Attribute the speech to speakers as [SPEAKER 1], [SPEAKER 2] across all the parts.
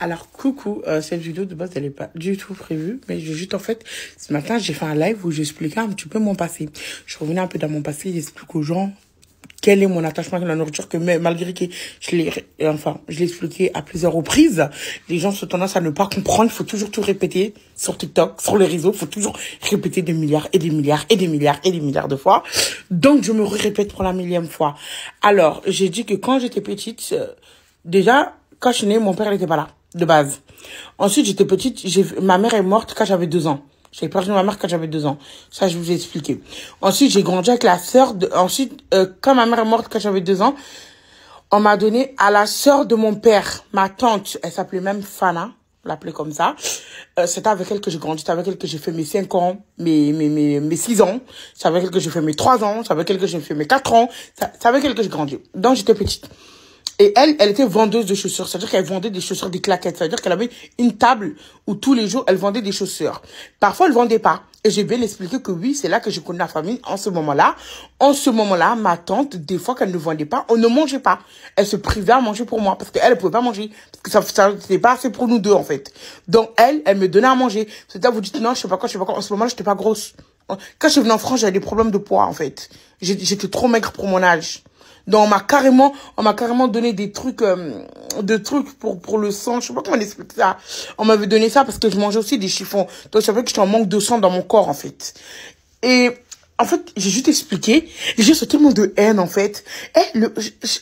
[SPEAKER 1] Alors, coucou, cette vidéo de base, elle n'est pas du tout prévue, mais j'ai juste, en fait, ce matin, j'ai fait un live où j'expliquais un petit peu mon passé. Je revenais un peu dans mon passé, j'explique aux gens quel est mon attachement avec la nourriture, que malgré que je l'ai expliqué à plusieurs reprises, les gens ont tendance à ne pas comprendre, il faut toujours tout répéter sur TikTok, sur les réseaux, il faut toujours répéter des milliards et des milliards et des milliards et des milliards de fois. Donc, je me répète pour la millième fois. Alors, j'ai dit que quand j'étais petite, déjà, quand je suis née, mon père n'était pas là, de base. Ensuite, j'étais petite, ma mère est morte quand j'avais 2 ans. J'ai perdu ma mère quand j'avais 2 ans. Ça, je vous ai expliqué. Ensuite, j'ai grandi avec la sœur de... Ensuite, quand ma mère est morte quand j'avais 2 ans, on m'a donné à la sœur de mon père, ma tante. Elle s'appelait même Fana, on l'appelait comme ça. C'était avec elle que j'ai grandi, c'était avec elle que j'ai fait mes 5 ans, mes 6 ans. C'est avec elle que j'ai fait mes 3 ans, c'est avec elle que j'ai fait mes 4 ans. C'est avec elle que j'ai grandi. Donc, j'étais petite. Et elle était vendeuse de chaussures. C'est-à-dire qu'elle vendait des chaussures, des claquettes. C'est-à-dire qu'elle avait une table où tous les jours, elle vendait des chaussures. Parfois, elle vendait pas. Et j'ai bien expliqué que oui, c'est là que j'ai connu la famille en ce moment-là. En ce moment-là, ma tante, des fois qu'elle ne vendait pas, on ne mangeait pas. Elle se privait à manger pour moi parce qu'elle ne pouvait pas manger. Parce que ça c'était pas assez pour nous deux, en fait. Donc, elle me donnait à manger. C'est-à-dire, vous dites, non, je sais pas quoi, je sais pas quoi. En ce moment-là, j'étais pas grosse. Quand je suis venue en France, j'avais des problèmes de poids, en fait. J'étais trop maigre pour mon âge. Donc, on m'a carrément donné des trucs, pour le sang. Je sais pas comment on explique ça. On m'avait donné ça parce que je mangeais aussi des chiffons. Donc, je savais que j'étais en manque de sang dans mon corps, en fait. Et, en fait, j'ai juste expliqué. Les gens sont tellement de haine, en fait.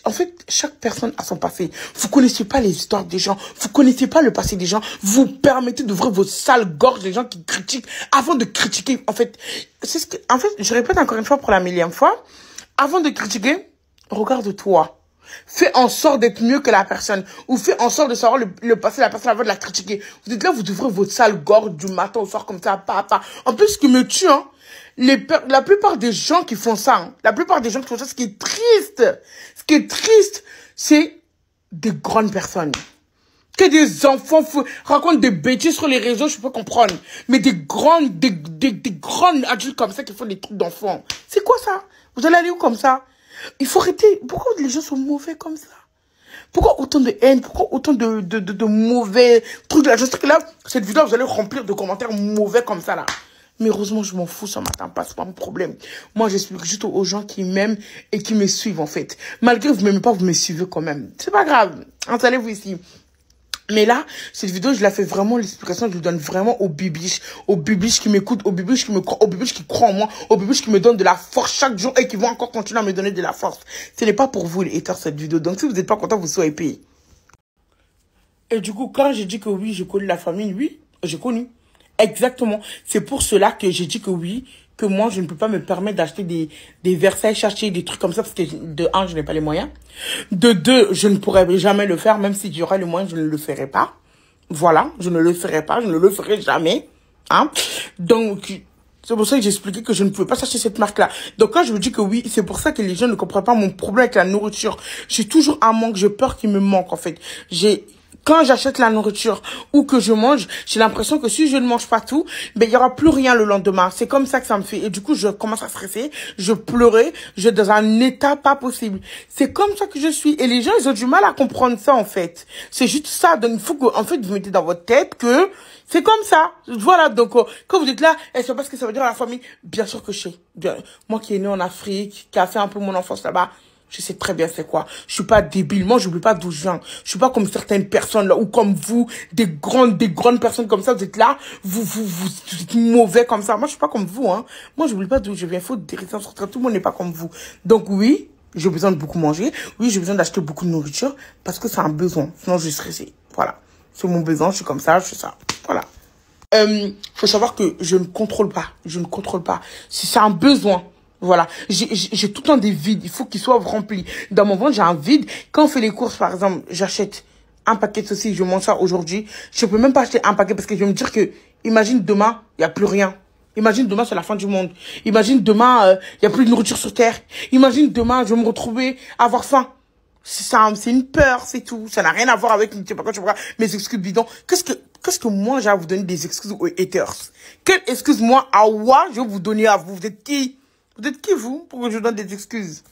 [SPEAKER 1] En fait, chaque personne a son passé. Vous connaissez pas les histoires des gens. Vous connaissez pas le passé des gens. Vous permettez d'ouvrir vos sales gorges des gens qui critiquent avant de critiquer. En fait, en fait, je répète encore une fois pour la millième fois. Avant de critiquer, regarde-toi. Fais en sorte d'être mieux que la personne. Ou fais en sorte de savoir le passé de la personne avant de la critiquer. Vous êtes là, vous ouvrez votre sale gorge du matin au soir comme ça, pas. En plus, ce qui me tue, hein, la plupart des gens qui font ça, ce qui est triste, c'est des grandes personnes. Que des enfants racontent des bêtises sur les réseaux, je peux comprendre. Mais des grandes adultes comme ça qui font des trucs d'enfants. C'est quoi ça? Vous allez aller où comme ça? Il faut arrêter. Pourquoi les gens sont mauvais comme ça? Pourquoi autant de haine? Pourquoi autant de mauvais trucs là? Je sais que là, cette vidéo, vous allez remplir de commentaires mauvais comme ça là. Mais heureusement, je m'en fous, ça m'atteint pas, c'est pas mon problème. Moi, j'explique juste aux gens qui m'aiment et qui me suivent en fait. Malgré que vous m'aimez pas, vous me suivez quand même. C'est pas grave. Installez-vous ici. Mais là, cette vidéo, je la fais vraiment, l'explication, je lui donne vraiment aux bibiches qui m'écoutent, aux bibiches qui me croient, aux bibiches qui croient en moi, aux bibiches qui me donnent de la force chaque jour et qui vont encore continuer à me donner de la force. Ce n'est pas pour vous, les haters, cette vidéo. Donc, si vous n'êtes pas content, vous soyez payés. Et du coup, quand j'ai dit que oui, je connais la famille, oui, j'ai connu. Exactement. C'est pour cela que j'ai dit que oui, que moi, je ne peux pas me permettre d'acheter des Versailles chercher des trucs comme ça parce que de un, je n'ai pas les moyens. De deux, je ne pourrais jamais le faire, même si j'aurais les moyens, je ne le ferai pas. Voilà, je ne le ferai pas, je ne le ferai jamais. Hein? Donc, c'est pour ça que j'ai expliqué que je ne pouvais pas s'acheter cette marque-là. Donc, quand je vous dis que oui, c'est pour ça que les gens ne comprennent pas mon problème avec la nourriture. J'ai toujours un manque, j'ai peur qu'il me manque, en fait. Quand j'achète la nourriture ou que je mange, j'ai l'impression que si je ne mange pas tout, ben, il y aura plus rien le lendemain. C'est comme ça que ça me fait. Et du coup, je commence à stresser, je pleurais, je suis dans un état pas possible. C'est comme ça que je suis. Et les gens, ils ont du mal à comprendre ça, en fait. C'est juste ça. Donc, il faut que, en fait, vous mettez dans votre tête que c'est comme ça. Voilà. Donc, quand vous êtes là, est-ce pas ce que ça veut dire à la famille? Bien sûr que je sais. Bien, moi qui est né en Afrique, qui a fait un peu mon enfance là-bas, je sais très bien c'est quoi. Je suis pas débile. Moi, j'oublie pas d'où je viens. Je suis pas comme certaines personnes là, ou comme vous, des grandes personnes comme ça. Vous êtes là, vous êtes mauvais comme ça. Moi, je suis pas comme vous, hein. Moi, j'oublie pas d'où je viens. Faut dire ça. Tout le monde n'est pas comme vous. Donc oui, j'ai besoin de beaucoup manger. Oui, j'ai besoin d'acheter beaucoup de nourriture parce que c'est un besoin. Sinon, je suis stressée. Voilà. C'est mon besoin. Je suis comme ça. Je fais ça. Voilà. Faut savoir que je ne contrôle pas. Je ne contrôle pas. Si c'est un besoin. Voilà, j'ai tout le temps des vides, il faut qu'ils soient remplis. Dans mon ventre, j'ai un vide. Quand on fait les courses, par exemple, j'achète un paquet de saucisses, je mange ça aujourd'hui. Je peux même pas acheter un paquet parce que je vais me dire que, imagine demain, il n'y a plus rien. Imagine demain, c'est la fin du monde. Imagine demain, il n'y a plus de nourriture sur terre. Imagine demain, je vais me retrouver à avoir faim. C'est une peur, c'est tout. Ça n'a rien à voir avec, je sais pas quoi, mes excuses bidons. Qu'est-ce que moi, j'ai à vous donner des excuses aux haters? Quelle excuse, moi, à moi, je vais vous donner à vous? Vous êtes qui? Vous êtes qui, vous, pour que je vous donne des excuses?